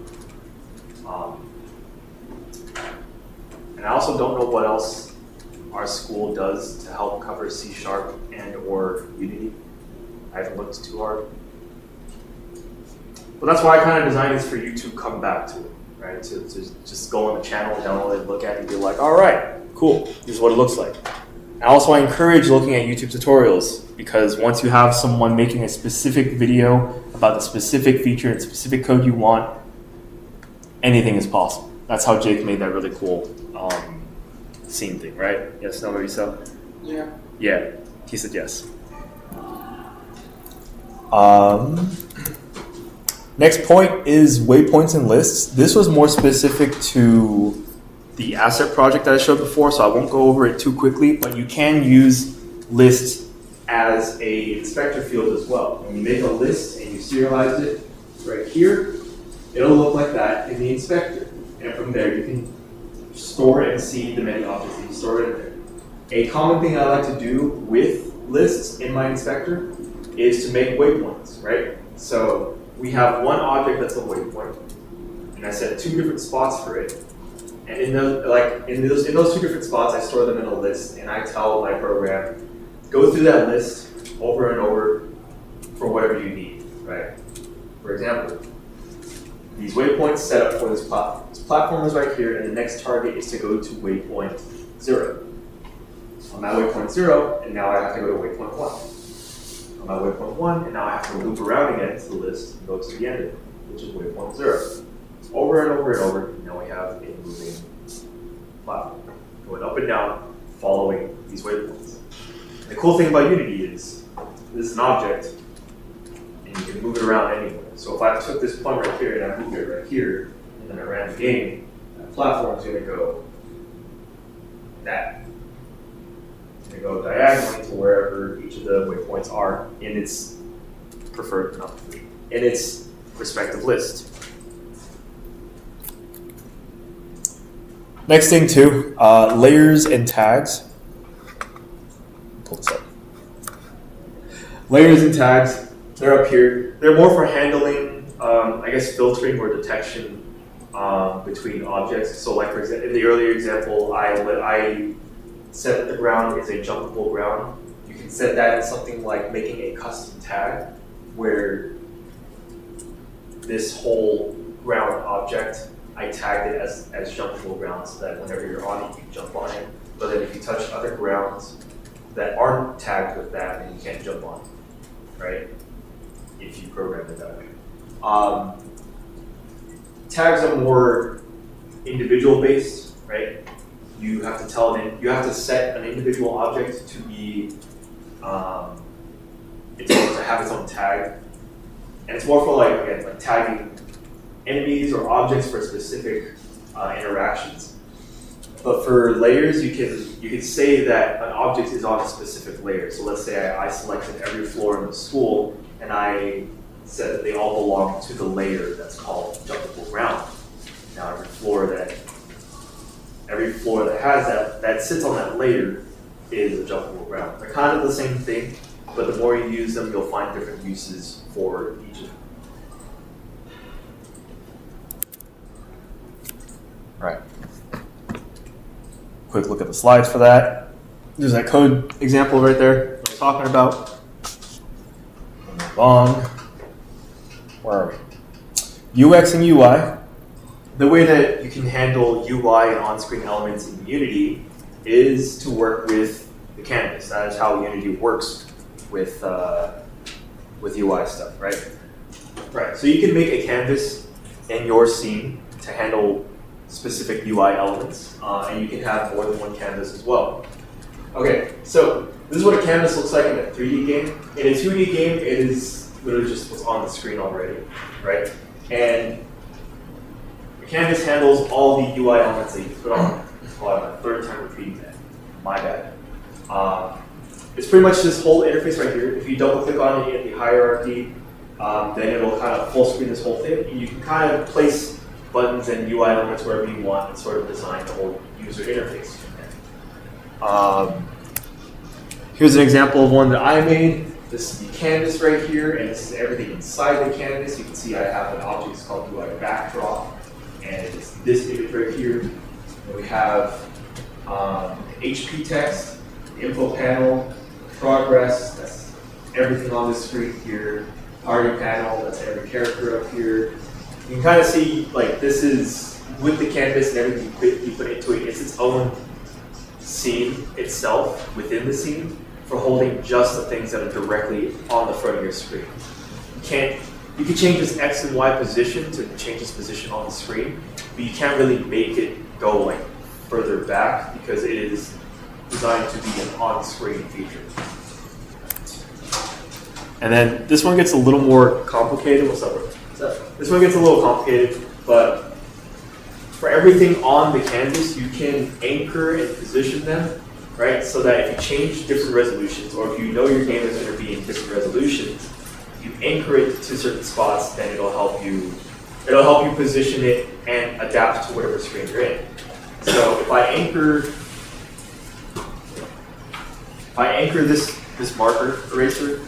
And I also don't know what else our school does to help cover C# and or Unity. I haven't looked too hard. But that's why I kind of designed this for you to come back to it, right? To just go on the channel, download it, look at it, and be like, all right, cool, this is what it looks like. And also, I encourage looking at YouTube tutorials, because once you have someone making a specific video about the specific feature and specific code you want, anything is possible. That's how Jake made that really cool scene thing, right? Yes, no, maybe so? Yeah. Yeah, he said yes. Next point is waypoints and lists. This was more specific to the asset project that I showed before, so I won't go over it too quickly, but you can use lists as a inspector field as well. When you make a list and you serialize it right here, it'll look like that in the inspector. And from there, you can store and see the many objects that you stored in there. A common thing I like to do with lists in my inspector is to make waypoints, right? So we have one object that's a waypoint, and I set 2 different spots for it. And in those 2 different spots, I store them in a list, and I tell my program, go through that list over and over for whatever you need, right? For example, these waypoints set up for this platform. This platform is right here, and the next target is to go to waypoint 0. I'm at waypoint 0, and now I have to go to waypoint 1. I'm at waypoint 1, and now I have to loop around again to the list and go to the end of it, which is waypoint 0. Over and over and over, now we have a moving platform, going up and down, following these waypoints. The cool thing about Unity is this is an object, and you can move it around anywhere. So if I took this point right here and I moved it right here, and then I ran the game, that platform is going to go that. It's going to go diagonally to wherever each of the waypoints are in its in its respective list. Next thing too, layers and tags. Pull this up. Layers and tags, they're up here. They're more for handling, I guess, filtering or detection between objects. So like for example, in the earlier example, I set that the ground is a jumpable ground. You can set that in something like making a custom tag where this whole ground object, I tagged it as jumpable ground so that whenever you're on it, you can jump on it. But then if you touch other grounds that aren't tagged with that, then you can't jump on it, right? If you program it that way. Tags are more individual based, right? You have to tell them, you have to set an individual object to be, to have its own tag. And it's more for like tagging enemies or objects for specific interactions. But for layers, you can say that an object is on a specific layer. So let's say I selected every floor in the school, and I said that they all belong to the layer that's called jumpable ground. Now every floor that has that sits on that layer is a jumpable ground. They're kind of the same thing, but the more you use them, you'll find different uses for each of them. Right. Quick look at the slides for that. There's that code example right there I was talking about. We'll move on. Where are we? UX and UI. The way that you can handle UI and on-screen elements in Unity is to work with the canvas. That is how Unity works with UI stuff, right? Right. So you can make a canvas in your scene to handle specific UI elements, and you can have more than one canvas as well. Okay, so this is what a canvas looks like in a 3D game. In a 2D game, it is literally just what's on the screen already, right? And the canvas handles all the UI elements that you put on. Oh, I'm the third time repeating that. My bad. It's pretty much this whole interface right here. If you double click on it in the hierarchy, then it'll kind of full screen this whole thing. And you can kind of place buttons and UI elements wherever you want and sort of design the whole user interface. Here's an example of one that I made. This is the canvas right here, and this is everything inside the canvas. You can see I have an object called UI backdrop, and it's this image right here. And we have HP text, the info panel, progress, that's everything on this screen here. Party panel, that's every character up here. You can kind of see, like, this is with the canvas and everything you put into it, it's its own scene itself within the scene for holding just the things that are directly on the front of your screen. You can change its X and Y position to change its position on the screen, but you can't really make it go like further back because it is designed to be an on-screen feature. And then this one gets a little more complicated. What's up? This one gets a little complicated, but for everything on the canvas, you can anchor and position them, right? So that if you change different resolutions, or if you know your game is going to be in different resolutions, you anchor it to certain spots, then it'll help you position it and adapt to whatever screen you're in. So if I anchor this marker eraser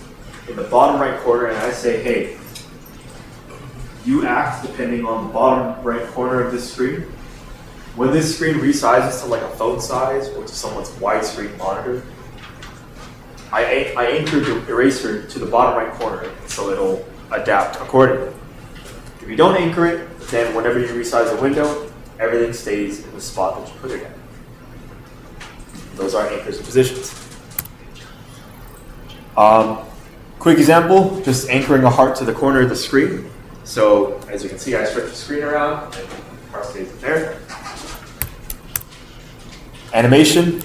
in the bottom right corner and I say, hey, you act depending on the bottom right corner of this screen. When this screen resizes to like a phone size or to someone's widescreen monitor, I anchor the eraser to the bottom right corner so it'll adapt accordingly. If you don't anchor it, then whenever you resize the window, everything stays in the spot that you put it in. Those are anchors and positions. Quick example, just anchoring a heart to the corner of the screen. So as you can see, I stretch the screen around and the heart stays in there. Animation.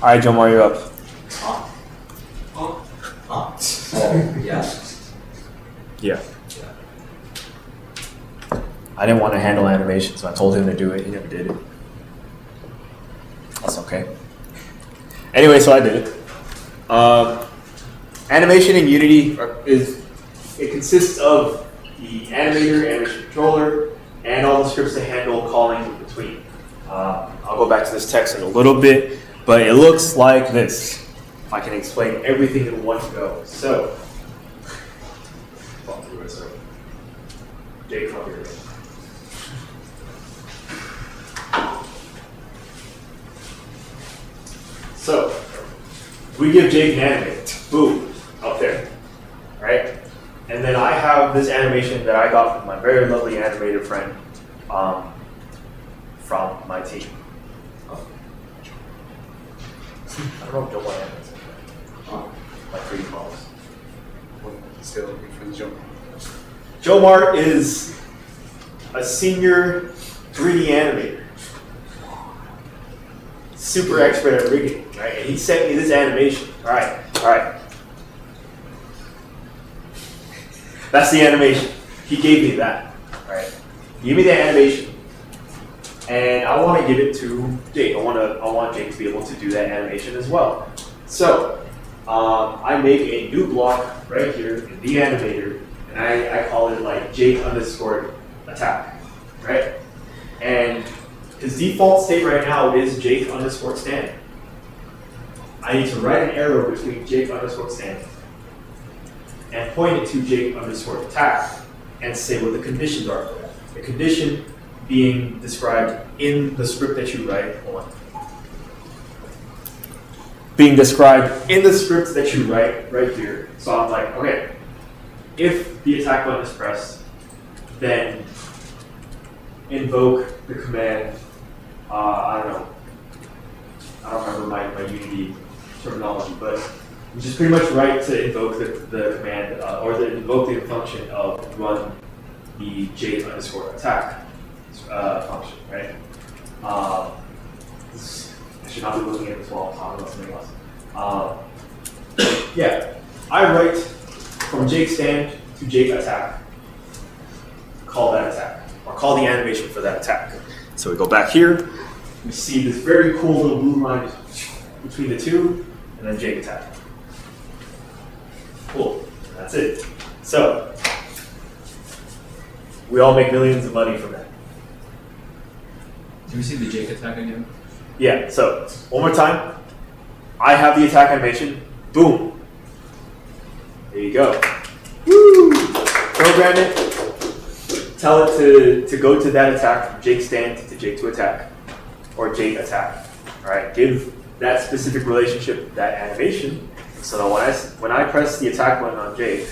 All right, Joe Mario, up. Yeah. I didn't want to handle animation, so I told him to do it. He never did it. That's okay. Anyway, so I did it. Animation in Unity consists of the animator, animation controller, and all the scripts to handle calling in between. I'll go back to this text in a little bit, but it looks like this. If I can explain everything in one go. So, Jake, come here. So, we give Jake an animate. Boom, up there, right? And then I have this animation that I got from my very lovely animator friend from my team. Oh. I don't know if Joe Mart animates it. Like 3D models. Still looking for the Joe. Joe Mart is a senior 3D animator. Super expert at rigging, right? And he sent me this animation. All right. That's the animation. He gave me that, right? Give me the animation, and I want to give it to Jake. I want Jake to be able to do that animation as well. So I make a new block right here in the animator, and I call it like Jake_attack, right? And his default state right now is Jake_stand. I need to write an arrow between Jake_stand and point it to Jake_attack and say what the conditions are for that. The condition being described in the script that you write. Hold on. Being described in the script that you write right here. So I'm like, okay, if the attack button is pressed, then invoke the command. I don't remember my Unity terminology, but you just pretty much write to invoke the command or to invoke the function of run the Jake_attack function, right? I should not be looking at this while I'm talking about something else. Yeah, I write from Jake stand to Jake attack. Call that attack, or call the animation for that attack. So we go back here. We see this very cool little blue line between the two, and then Jake attack. Cool. That's it. So we all make millions of money from that. Do we see the Jake attack again? Yeah. So one more time. I have the attack animation. Boom. There you go. Woo! Program it. Tell it to go to that attack from Jake stand to Jake to attack. or Jake attack. All right, give that specific relationship that animation, so that when I press the attack button on Jake,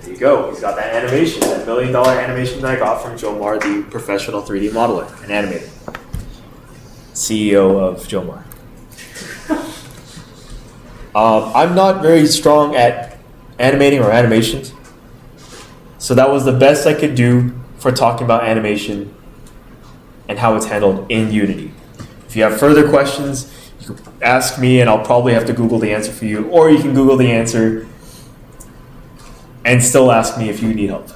there you go. He's got that animation, that $1 million animation that I got from Jomar, the professional 3D modeler and animator, CEO of Jomar. I'm not very strong at animating or animations, so that was the best I could do for talking about animation and how it's handled in Unity. If you have further questions, you can ask me and I'll probably have to Google the answer for you, or you can Google the answer and still ask me if you need help.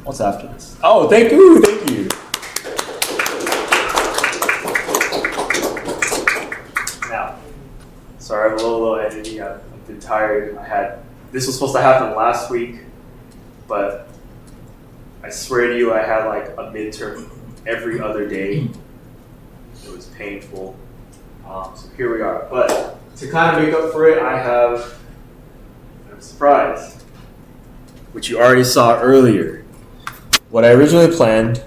What's after this? Oh, thank you. Now, sorry, I'm a little edgy. I've been tired. This was supposed to happen last week, but I swear to you, I had like a midterm every other day. It was painful. So here we are. But to kind of make up for it, I have a surprise, which you already saw earlier. What I originally planned,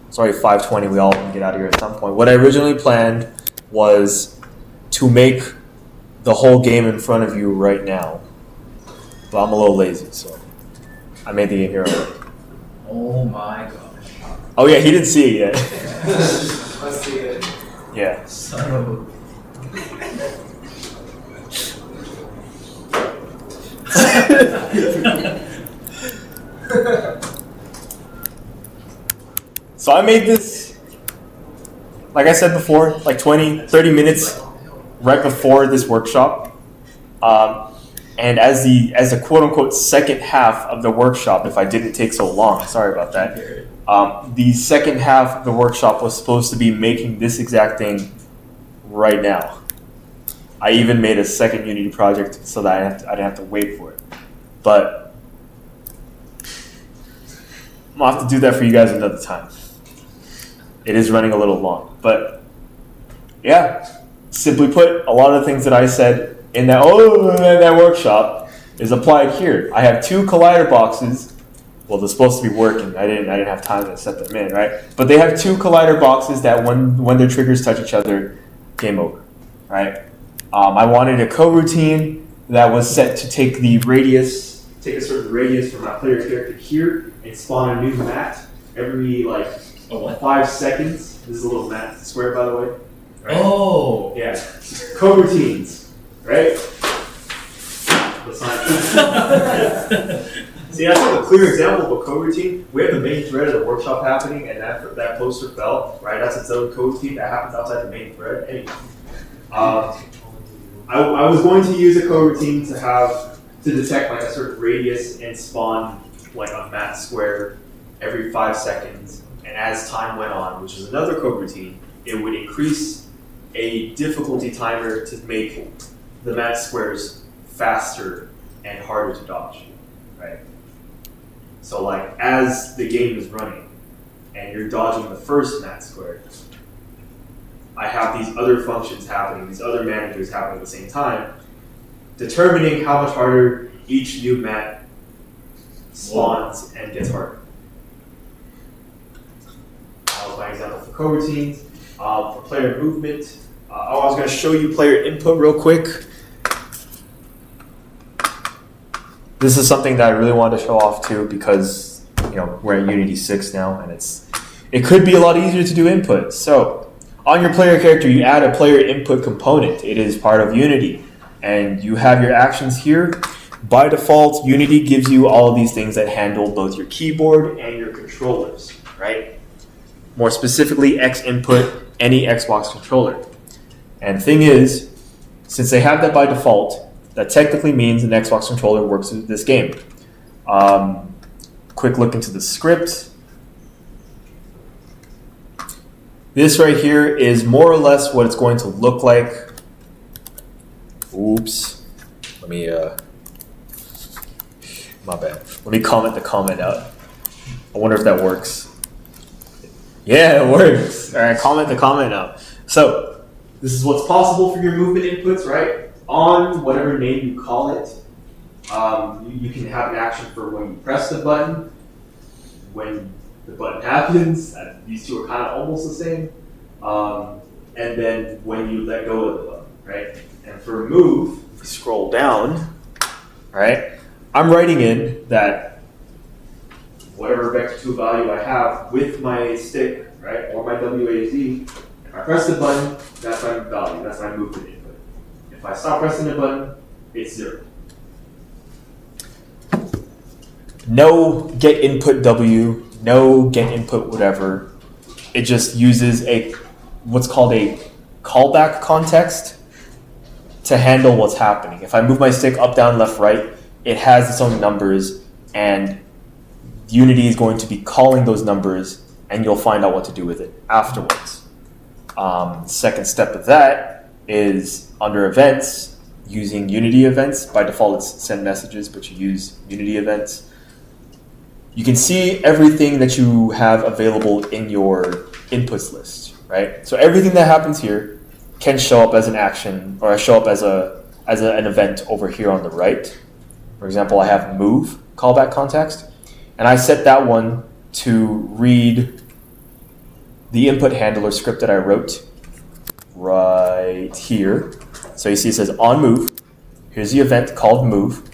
it's already 5:20, we all can get out of here at some point. What I originally planned was to make the whole game in front of you right now. But I'm a little lazy, so I made the game here already. Oh my gosh. Oh yeah, he didn't see it yet. Let's see it. Yeah. Son of a... So I made this, like I said before, like 20, 30 minutes right before this workshop. And as the quote unquote second half of the workshop, if I didn't take so long, sorry about that. The second half of the workshop was supposed to be making this exact thing right now. I even made a second Unity project so that I didn't have to wait for it. But I'm gonna have to do that for you guys another time. It is running a little long, but yeah, simply put, a lot of the things that I said in that workshop is applied here. I have two collider boxes. Well, they're supposed to be working. I didn't have time to set them in, right? But they have two collider boxes that when their triggers touch each other, game over, right? I wanted a coroutine that was set to take a certain radius from my player character here and spawn a new mat every 5 seconds. This is a little mat square, by the way. Right? Oh! Yeah. Coroutines, right? See, that's like a clear example of a coroutine. We have the main thread of the workshop happening, and that poster fell, right? That's its own coroutine that happens outside the main thread. Anyway, I was going to use a coroutine to detect like a certain radius and spawn like a mat square every 5 seconds. And as time went on, which is another coroutine, it would increase a difficulty timer to make the mat squares faster and harder to dodge, right? So like as the game is running and you're dodging the first mat square, I have these other functions happening, these other managers happening at the same time, determining how much harder each new mat spawns and gets harder. That was my example for coroutines. For player movement, I was going to show you player input real quick. This is something that I really wanted to show off too because we're at Unity 6 now and it could be a lot easier to do input. So on your player character, you add a player input component. It is part of Unity and you have your actions here. By default, Unity gives you all of these things that handle both your keyboard and your controllers, right? More specifically, X input, any Xbox controller. And the thing is, since they have that by default, that technically means an Xbox controller works with this game. Quick look into the script. This right here is more or less what it's going to look like. Oops. Let me, my bad. Let me comment the comment out. I wonder if that works. Yeah, it works. All right, comment the comment out. So, this is what's possible for your movement inputs, right? On whatever name you call it. You can have an action for when you press the button. when the button happens. These two are kind of almost the same. And then when you let go of the button, right? And for move, if you scroll down, right? I'm writing in that whatever vector 2 value I have with my stick, right, or my WASD, if I press the button, that's my value, that's my movement input. If I stop pressing the button, it's 0. No get input W, no get input whatever. It just uses what's called a callback context to handle what's happening. If I move my stick up, down, left, right, it has its own numbers, and Unity is going to be calling those numbers, and you'll find out what to do with it afterwards. Second step of that is under events, using Unity events. By default, it's send messages, but you use Unity events. You can see everything that you have available in your inputs list, right? So everything that happens here can show up as an action, or show up as an event over here on the right. For example, I have move callback context, and I set that one to read the input handler script that I wrote right here. So you see it says on move. Here's the event called move.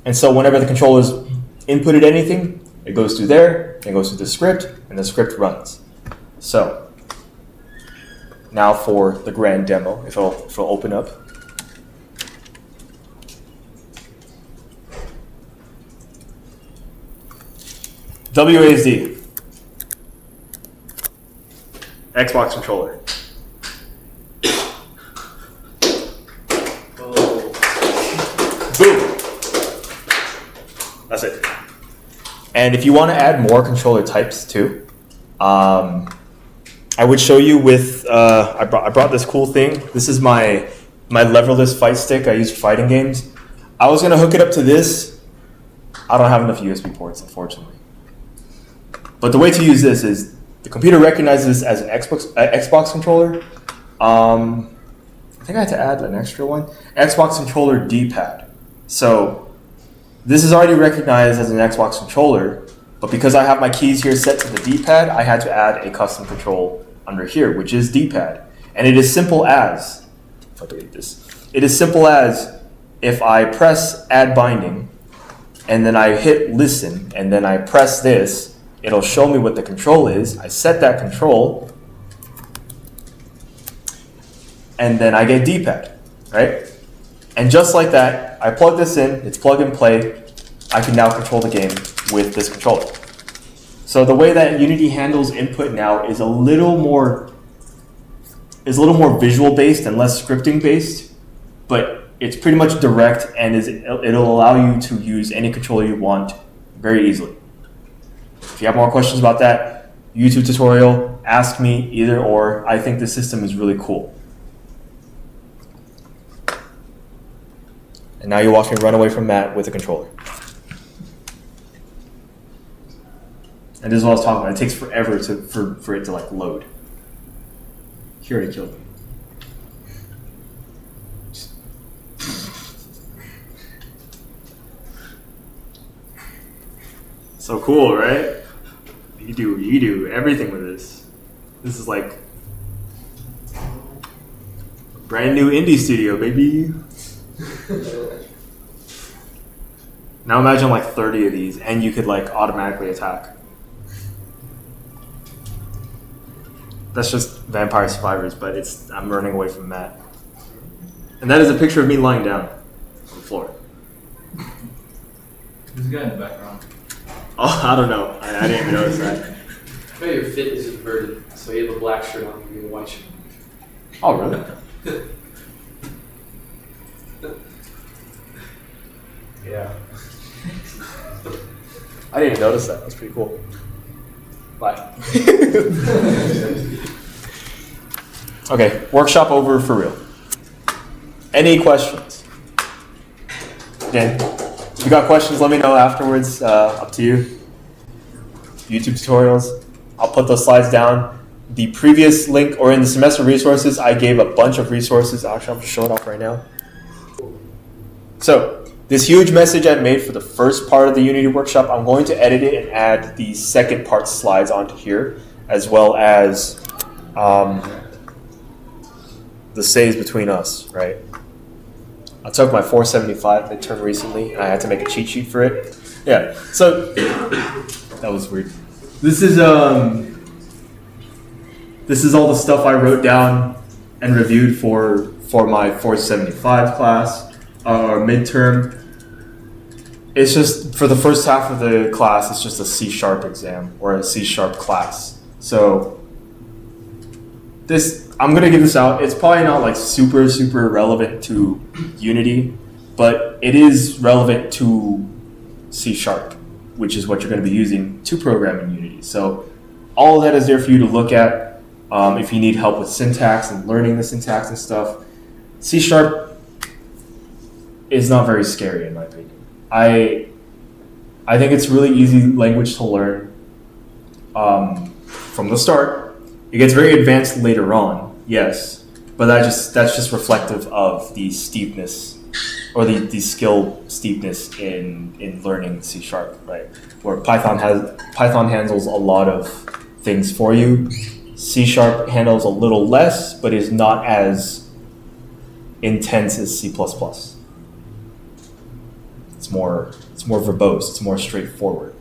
And so whenever the controller's inputted anything, it goes through there, it goes through the script, and the script runs. So now for the grand demo, if it'll open up. WASD, Xbox controller. Oh. Boom. That's it. And if you want to add more controller types too, I would show you with, I brought this cool thing. This is my leverless fight stick I use for fighting games. I was going to hook it up to this. I don't have enough USB ports, unfortunately. But the way to use this is the computer recognizes this as an Xbox controller. I think I had to add an extra one. Xbox controller D-pad. So this is already recognized as an Xbox controller, but because I have my keys here set to the D-pad, I had to add a custom control under here, which is D-pad. And it is simple as, if I delete this, it is simple as if I press add binding, and then I hit listen, and then I press this, it'll show me what the control is. I set that control, and then I get D-pad, right? And just like that, I plug this in, it's plug and play. I can now control the game with this controller. So the way that Unity handles input now is a little more visual based and less scripting based, but it's pretty much direct, and it'll allow you to use any controller you want very easily. If you have more questions about that, YouTube tutorial, ask me, either or. I think this system is really cool. And now you watch me run away from Matt with a controller. And this is what I was talking about. It takes forever for it to like load. He already killed me. So cool, right? You do everything with this. This is like a brand new indie studio, baby. Now imagine like 30 of these, and you could like automatically attack. That's just Vampire Survivors, but I'm running away from that. And that is a picture of me lying down on the floor. There's a guy in the background. Oh, I don't know. I didn't even notice that. No, your fit is inverted, so you have a black shirt on and a white shirt. Oh, really? Yeah. I didn't even notice that. That's pretty cool. Bye. Okay, workshop over for real. Any questions? Again, if you got questions, let me know afterwards. Up to you. YouTube tutorials. I'll put those slides down. The previous link, or in the semester resources, I gave a bunch of resources. Actually, I'll just show it off right now. So, this huge message I made for the first part of the Unity workshop, I'm going to edit it and add the second part slides onto here, as well as the saves between us, right? I took my 475 midterm recently, and I had to make a cheat sheet for it. Yeah, so that was weird. This is all the stuff I wrote down and reviewed for my 475 class or midterm. It's just for the first half of the class, it's just a C# exam or a C# class. So this, I'm gonna give this out. It's probably not like super relevant to Unity, but it is relevant to C#, which is what you're going to be using to program in Unity. So all of that is there for you to look at. If you need help with syntax and learning the syntax and stuff, C# is not very scary in my opinion. I think it's really easy language to learn from the start. It gets very advanced later on, yes, but that's just reflective of the steepness or the skill steepness in learning C#, right? Where Python handles a lot of things for you. C# handles a little less, but is not as intense as C++. It's more verbose. It's more straightforward.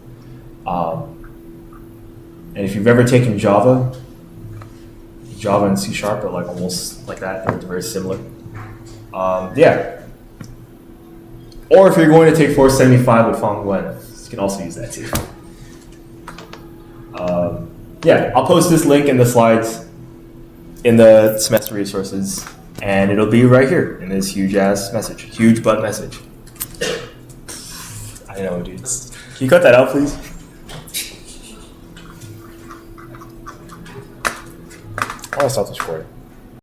And if you've ever taken Java and C# are like almost like that. They're very similar. Yeah. Or if you're going to take 475 with Fong Nguyen, you can also use that too. Yeah, I'll post this link in the slides in the semester resources, and it'll be right here in this huge ass message, huge butt message. I know, dude. Can you cut that out, please? I want to stop this recording.